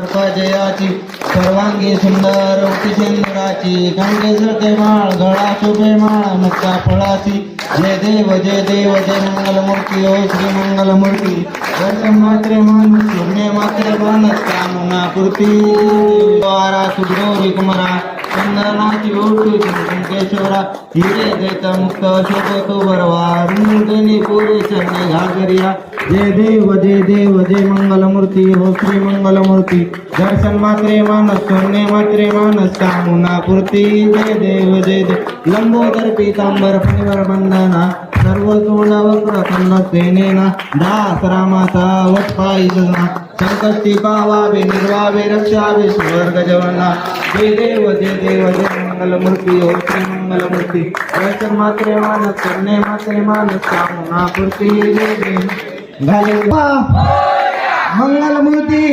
जयाची सर्वांगी सुंदर उटिशेंद्राची गंगे जळते माळ गळा शोभे माळ मुक्ता फळाची जय देव जय मंगलमूर्ती ओ श्री मंगलमूर्ती दर्शन मात्रे मानस शून्य मात्रे मानस कामना पूर्ती द्वारा सुग्रोरी कुमारा चंद्रनाची ओटी केशवरा हिरे देत मुक्त शोभतो बरवा रुंदेनी पुरे चरणे घागरिया जय देव जय मंगलमूर्ती हो श्री मंगलमूर्ती दर्शन मात्रे मानस शून्य मात्रे मानस कामना पूर्ती जय देव लंबोदर पीतांबर फणिवर बंधना सर्व तोंड वक्र खंड सेनेना दास रामाचा वटपाई सजना संकष्टी पावावे निर्वावे रक्षावे स्वर्ग जवना जय देव जय मंगलमूर्ती हो श्री मंगलमूर्ती दर्शन मात्रे मानस शून्य मात्रे मानस कामना पूर्ती जय देव मंगलमूर्ती